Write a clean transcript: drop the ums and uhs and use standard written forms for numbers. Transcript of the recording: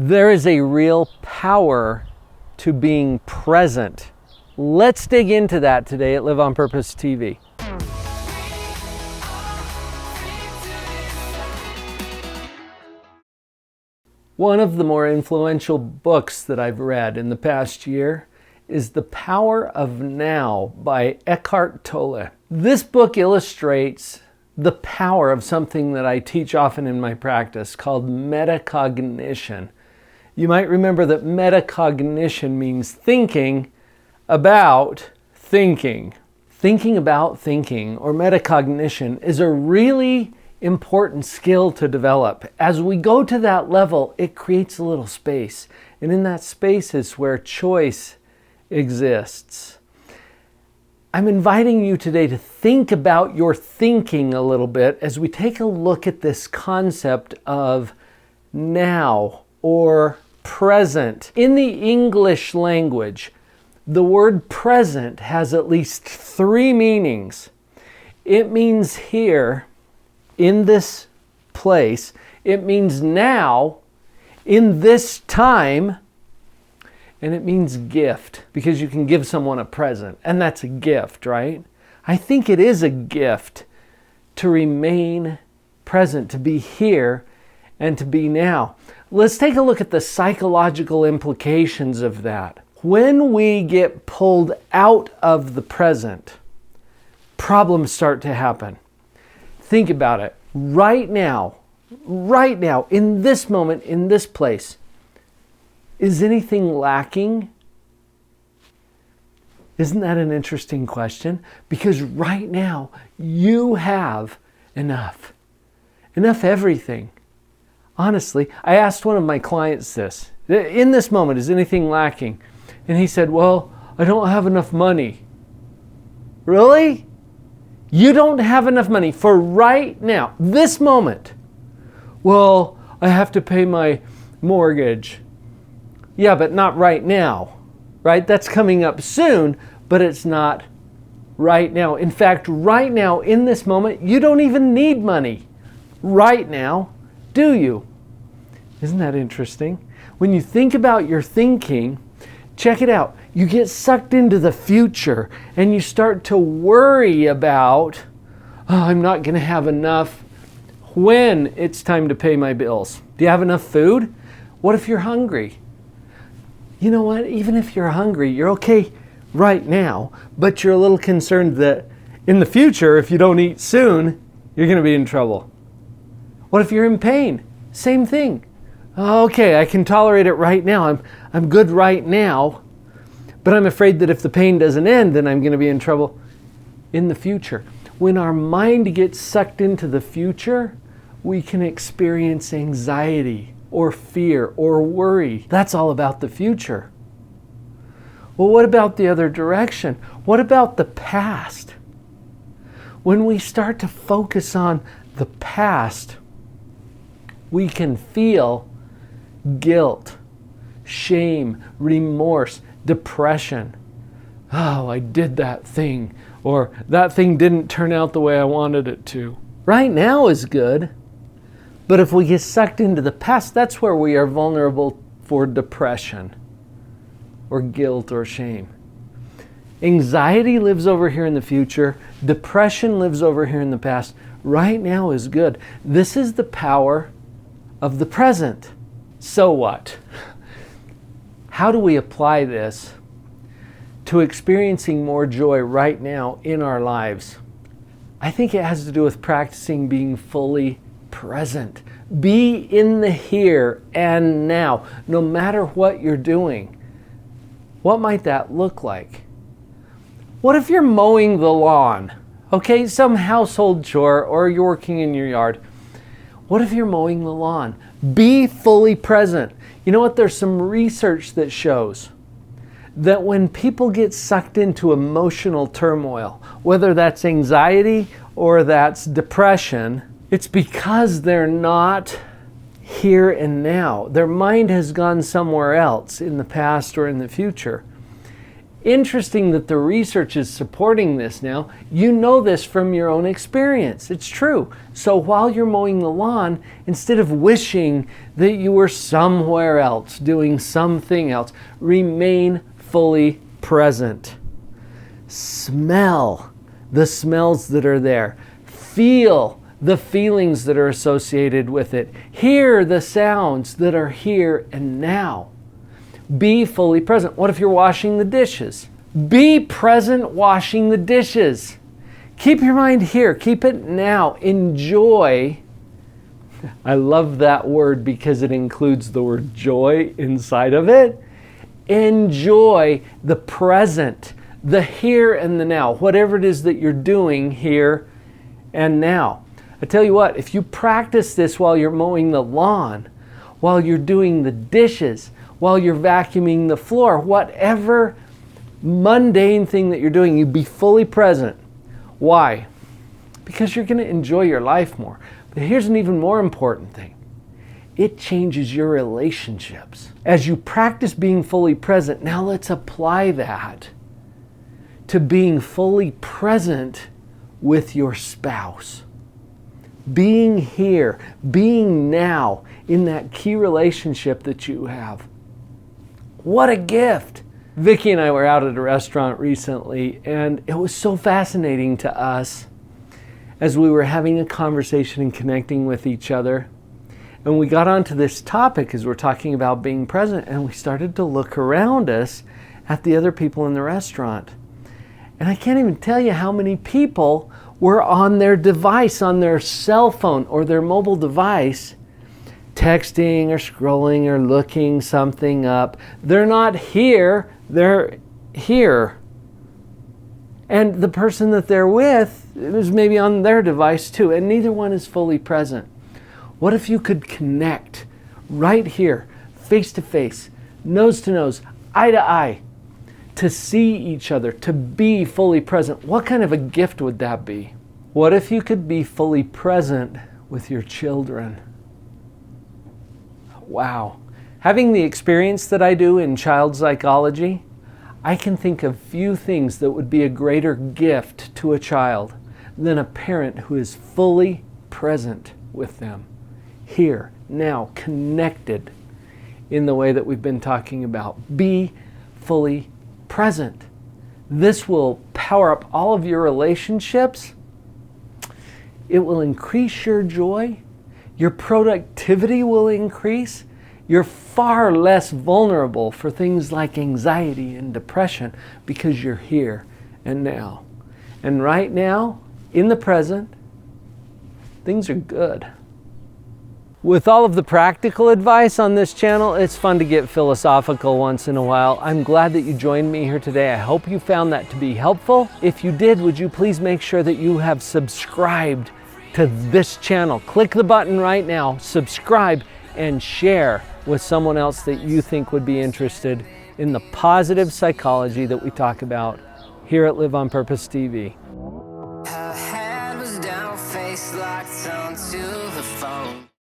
There is a real power to being present. Let's dig into that today at Live on Purpose TV. One of the more influential books that I've read in the past year is The Power of Now by Eckhart Tolle. This book illustrates the power of something that I teach often in my practice called metacognition. You might remember that metacognition means thinking about thinking. Thinking about thinking, or metacognition, is a really important skill to develop. As we go to that level, it creates a little space. And in that space is where choice exists. I'm inviting you today to think about your thinking a little bit as we take a look at this concept of now or present. In the English language, the word present has at least three meanings. It means here, in this place. It means now, in this time. And it means gift, because you can give someone a present, and that's a gift, right? I think it is a gift to remain present, to be here, and to be now. Let's take a look at the psychological implications of that. When we get pulled out of the present, problems start to happen. Think about it. Right now, in this moment, in this place, is anything lacking? Isn't that an interesting question? Because right now, you have enough. Enough everything. Honestly, I asked one of my clients this. In this moment, is anything lacking? And he said, well, I don't have enough money. Really? You don't have enough money for right now, this moment. Well, I have to pay my mortgage. Yeah, but not right now, right? That's coming up soon, but it's not right now. In fact, right now, in this moment, you don't even need money. Right now, do you? Isn't that interesting? When you think about your thinking, check it out. You get sucked into the future and you start to worry about, oh, I'm not going to have enough when it's time to pay my bills. Do you have enough food? What if you're hungry? You know what? Even if you're hungry, you're okay right now, but you're a little concerned that in the future, if you don't eat soon, you're going to be in trouble. What if you're in pain? Same thing. Okay, I can tolerate it right now. I'm good right now, but I'm afraid that if the pain doesn't end, then I'm going to be in trouble in the future. When our mind gets sucked into the future, we can experience anxiety or fear or worry. That's all about the future. Well, what about the other direction? What about the past? When we start to focus on the past, we can feel guilt, shame, remorse, depression. Oh, I did that thing, or that thing didn't turn out the way I wanted it to. Right now is good, but if we get sucked into the past, that's where we are vulnerable for depression, or guilt, or shame. Anxiety lives over here in the future. Depression lives over here in the past. Right now is good. This is the power of the present. So what? How do we apply this to experiencing more joy right now in our lives? I think it has to do with practicing being fully present. Be in the here and now, no matter what you're doing. What might that look like? What if you're mowing the lawn? Okay, some household chore, or you're working in your yard. What if you're mowing the lawn? Be fully present. You know what? There's some research that shows that when people get sucked into emotional turmoil, whether that's anxiety or that's depression, it's because they're not here and now. Their mind has gone somewhere else in the past or in the future. Interesting that the research is supporting this now. You know this from your own experience. It's true. So while you're mowing the lawn, instead of wishing that you were somewhere else, doing something else, remain fully present. Smell the smells that are there. Feel the feelings that are associated with it. Hear the sounds that are here and now. Be fully present. What if you're washing the dishes? Be present washing the dishes. Keep your mind here. Keep it now. Enjoy. I love that word because it includes the word joy inside of it. Enjoy the present, the here and the now, whatever it is that you're doing here and now. I tell you what, if you practice this while you're mowing the lawn, while you're doing the dishes, while you're vacuuming the floor, whatever mundane thing that you're doing, you be fully present. Why? Because you're going to enjoy your life more. But here's an even more important thing. It changes your relationships. As you practice being fully present, now let's apply that to being fully present with your spouse. Being here, being now in that key relationship that you have. What a gift! Vicki and I were out at a restaurant recently, and it was so fascinating to us as we were having a conversation and connecting with each other. And we got onto this topic as we're talking about being present, and we started to look around us at the other people in the restaurant. And I can't even tell you how many people were on their device, on their cell phone or their mobile device, texting or scrolling or looking something up. They're not here, they're here. And the person that they're with is maybe on their device too, and neither one is fully present. What if you could connect right here, face to face, nose to nose, eye to eye, to see each other, to be fully present? What kind of a gift would that be? What if you could be fully present with your children? Wow. Having the experience that I do in child psychology, I can think of few things that would be a greater gift to a child than a parent who is fully present with them. Here, now, connected in the way that we've been talking about. Be fully present. This will power up all of your relationships. It will increase your joy. Your productivity will increase. You're far less vulnerable for things like anxiety and depression because you're here and now. And right now, in the present, things are good. With all of the practical advice on this channel, it's fun to get philosophical once in a while. I'm glad that you joined me here today. I hope you found that to be helpful. If you did, would you please make sure that you have subscribed to this channel? Click the button right now, subscribe, and share with someone else that you think would be interested in the positive psychology that we talk about here at Live on Purpose TV. Her head was down, face locked onto the phone.